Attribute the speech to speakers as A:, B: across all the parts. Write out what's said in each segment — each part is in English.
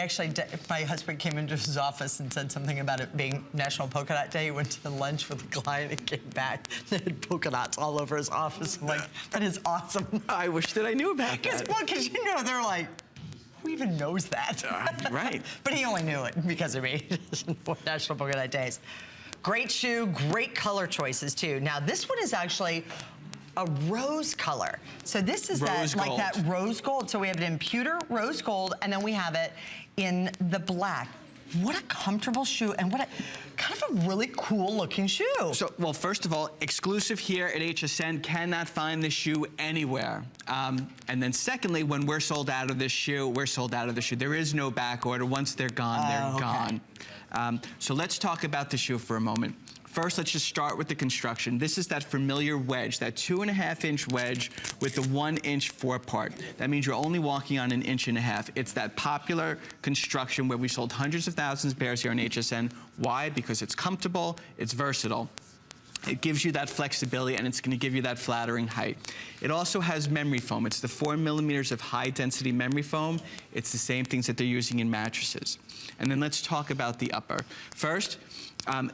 A: Actually, my husband came into his office and said something about it being National Polka Dot Day. He went to lunch with a client and came back. They had polka dots all over his office. I'm like, that is awesome.
B: I wish that I knew about that.
A: Well, because you know, they're like, who even knows that?
B: Right.
A: But he only knew it because of me. National Polka Dot Days. Great shoe, great color choices too. Now this one is actually a rose color. So this is that, like that rose gold. So we have it in pewter, rose gold, and then we have it in the black. What a comfortable shoe, and what a kind of a really cool looking shoe.
B: So, well, first of all, exclusive here at HSN, cannot find this shoe anywhere. And then secondly, when we're sold out of this shoe, we're sold out of the shoe. There is no back order. Once they're gone, they're gone. So let's talk about the shoe for a moment. First, let's just start with the construction. This is that familiar wedge, that 2.5-inch wedge with the 1-inch forepart. That means you're only walking on 1.5 inches. It's that popular construction where we sold hundreds of thousands of pairs here on HSN. Why? Because it's comfortable, it's versatile. It gives you that flexibility, and it's going to give you that flattering height. It also has memory foam. It's the 4 millimeters of high-density memory foam. It's the same things that they're using in mattresses. And then let's talk about the upper. First,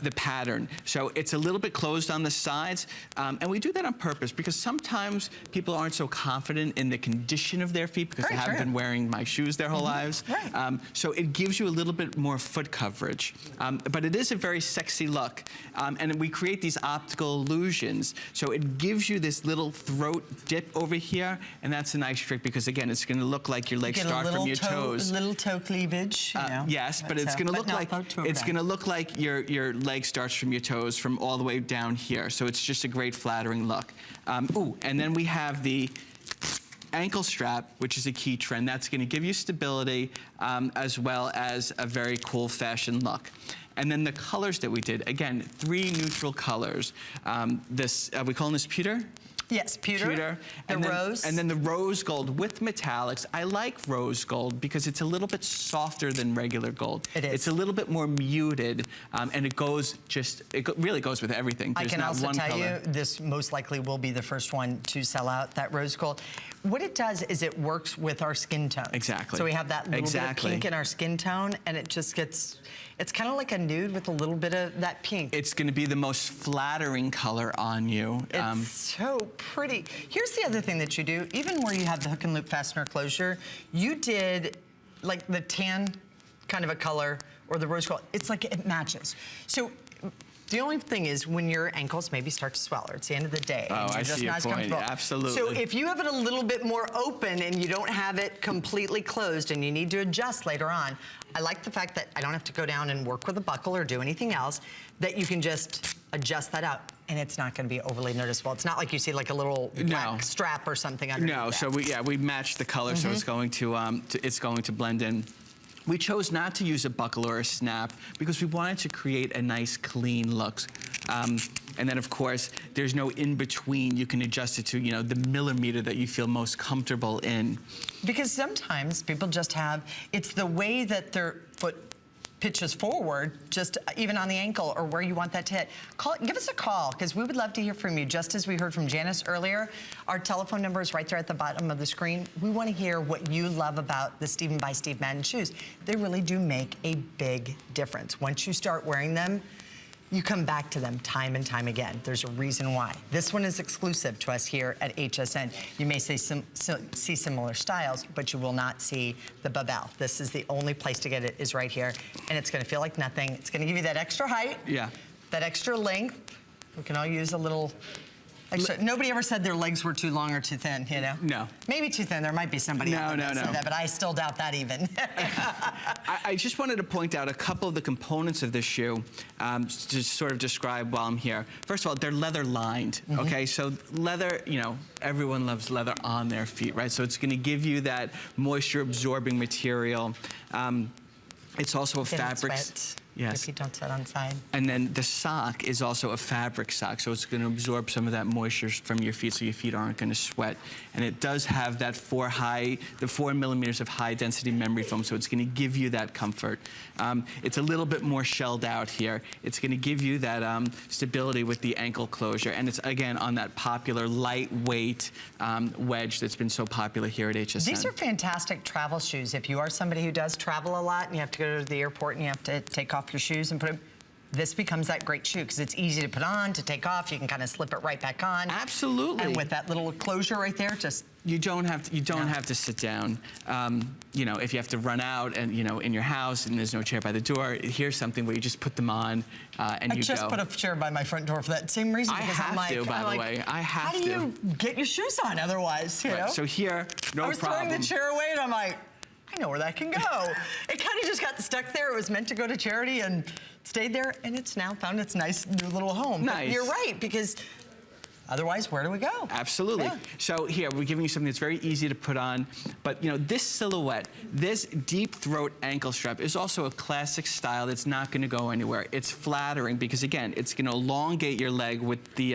B: the pattern. So it's a little bit closed on the sides, and we do that on purpose because sometimes people aren't so confident in the condition of their feet because they haven't been wearing my shoes their whole lives. So it gives you a little bit more foot coverage. But it is a very sexy look. And we create these optical illusions. So it gives you this little throat dip over here, and that's a nice trick because, again, it's going to look like your legs start from your toes.
A: Little toe cleavage, you know.
B: Yes, but it's going to look like your leg starts from your toes from all the way down here. So it's just a great flattering look. Ooh, and then we have the ankle strap, which is a key trend. That's going to give you stability as well as a very cool fashion look. And then the colors that we did, again, 3 neutral colors. We call this pewter?
A: Yes, pewter, rose.
B: And then the rose gold with metallics. I like rose gold because it's a little bit softer than regular gold.
A: It is.
B: It's a little bit more muted, and it really goes with everything. There's
A: I can also tell you, this most likely will be the first one to sell out, that rose gold. What it does is it works with our skin tone.
B: Exactly.
A: So we have that little bit of pink in our skin tone, and it just gets, it's kind of like a nude with a little bit of that pink.
B: It's going to be the most flattering color on you.
A: It's so pretty. Here's the other thing that you do, even where you have the hook and loop fastener closure, you did like the tan kind of a color or the rose gold. It's like it matches. So the only thing is when your ankles maybe start to swell, or it's the end of the day.
B: Oh, I see your point. Absolutely.
A: So if you have it a little bit more open and you don't have it completely closed and you need to adjust later on, I like the fact that I don't have to go down and work with a buckle or do anything else, that you can just adjust that out and it's not going to be overly noticeable. It's not like you see like a little black strap or something underneath that.
B: So we matched the color, so it's going to blend in. We chose not to use a buckle or a snap because we wanted to create a nice clean look. And then of course, there's no in-between. You can adjust it to, you know, the millimeter that you feel most comfortable in. Because
A: sometimes people just have, it's the way that their foot pitches forward, just even on the ankle or where you want that to hit. Give us a call, because we would love to hear from you. Just as we heard from Janice earlier, our telephone number is right there at the bottom of the screen. We want to hear what you love about the Stephen by Steve Madden shoes. They really do make a big difference. Once you start wearing them, you come back to them time and time again. There's a reason why. This one is exclusive to us here at HSN. You may see similar styles, but you will not see the Babelle. This is the only place to get it, is right here. And it's gonna feel like nothing. It's gonna give you that extra height, that extra length. We can all use a little extra. Nobody ever said their legs were too long or too thin, you know?
B: No.
A: Maybe too thin. There might be somebody out there that said that, but I still doubt that even.
B: I just wanted to point out a couple of the components of this shoe to sort of describe while I'm here. First of all, they're leather lined, okay? So leather, you know, everyone loves leather on their feet, right? So it's gonna give you that moisture absorbing material. It's also a Yes.
A: Your feet don't set on side.
B: And then the sock is also a fabric sock, so it's going to absorb some of that moisture from your feet, so your feet aren't going to sweat. And it does have that 4 millimeters of high density memory foam, so it's going to give you that comfort. It's a little bit more shelled out here. It's going to give you that stability with the ankle closure, and it's again on that popular lightweight wedge that's been so popular here at HSN.
A: These are fantastic travel shoes. If you are somebody who does travel a lot and you have to go to the airport and you have to take off your shoes and put them, this becomes that great shoe because it's easy to put on, to take off. You can kind of slip it right back on.
B: Absolutely.
A: And with that little closure right there, just
B: you don't have to sit down. You know, if you have to run out and in your house and there's no chair by the door, here's something where you just put them on and you go.
A: I just put a chair by my front door for that same reason.
B: I
A: Because
B: have
A: I'm like,
B: to, by the way. I have to.
A: How do you get your shoes on otherwise? You know?
B: So here, no problem.
A: I was throwing the chair away and I'm like, I know where that can go. It kind of just got stuck there. It was meant to go to charity and stayed there, and it's now found its nice new little home.
B: Nice.
A: But you're right, because otherwise, where do we go?
B: Absolutely.
A: Yeah.
B: So here, we're giving you something that's very easy to put on, but this silhouette, this deep throat ankle strap is also a classic style that's not gonna go anywhere. It's flattering because again, it's gonna elongate your leg with the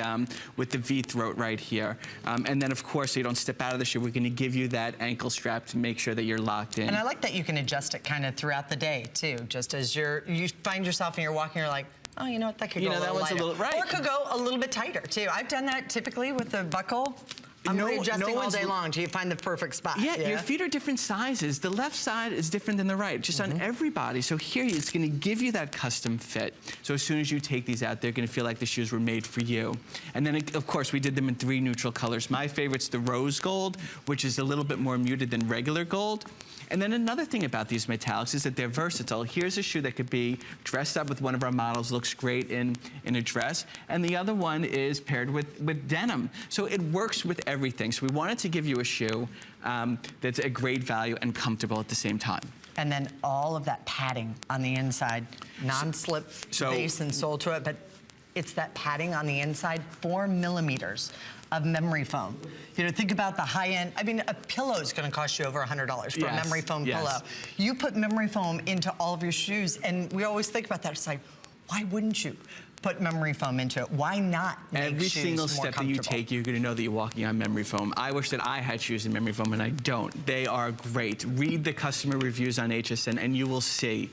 B: V throat right here. And then of course, so you don't step out of the shoe, we're gonna give you that ankle strap to make sure that you're locked in.
A: And I like that you can adjust it kind of throughout the day too, just as you find yourself and you're walking, you're like, oh, you know what, that could go a little lighter. Right. Or it could go a little bit tighter, too. I've done that typically with the buckle. I'm readjusting all day long till you find the perfect spot.
B: Yeah, your feet are different sizes. The left side is different than the right, just on everybody. So here, it's gonna give you that custom fit. So as soon as you take these out, they're gonna feel like the shoes were made for you. And then, of course, we did them in 3 neutral colors. My favorite's the rose gold, which is a little bit more muted than regular gold. And then another thing about these metallics is that they're versatile. Here's a shoe that could be dressed up with one of our models, looks great in a dress. And the other one is paired with denim. So it works with everything. So we wanted to give you a shoe that's a great value and comfortable at the same time.
A: And then all of that padding on the inside, non-slip base and sole to it, but it's that padding on the inside, 4 millimeters of memory foam. Think about the high end. I mean, a pillow is going to cost you over $100 for a memory foam pillow. You put memory foam into all of your shoes, and we always think about that. It's like, why wouldn't you put memory foam into it? Why not make
B: Every
A: shoes
B: single
A: more
B: step that you take, you're going to know that you're walking on memory foam. I wish that I had shoes in memory foam, and I don't. They are great. Read the customer reviews on HSN, and you will see.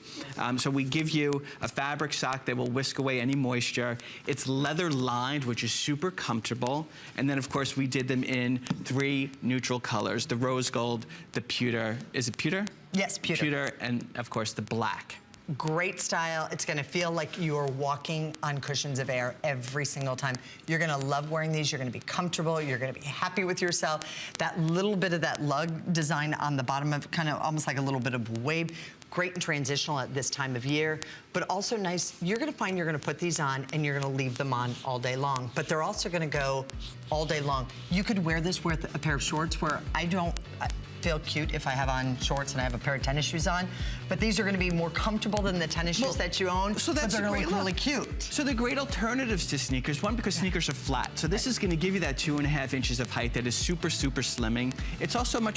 B: So we give you a fabric sock that will whisk away any moisture. It's leather lined, which is super comfortable. And then, of course, we did them in 3 neutral colors: the rose gold, the pewter. Is it pewter?
A: Yes, pewter.
B: Pewter, and of course the black.
A: Great style. It's going to feel like you're walking on cushions of air every single time. You're going to love wearing these. You're going to be comfortable. You're going to be happy with yourself. That little bit of that lug design on the bottom of kind of almost like a little bit of wave. Great and transitional at this time of year, but also nice. You're going to find you're going to put these on and you're going to leave them on all day long, but they're also going to go all day long. You could wear this with a pair of shorts where I feel cute if I have on shorts and I have a pair of tennis shoes on, but these are going to be more comfortable than the tennis shoes that you own,
B: so that's
A: but they're going to look really cute.
B: So they're great alternatives to sneakers. One, because sneakers are flat, so this is going to give you that 2.5 inches of height that is super, super slimming. It's also much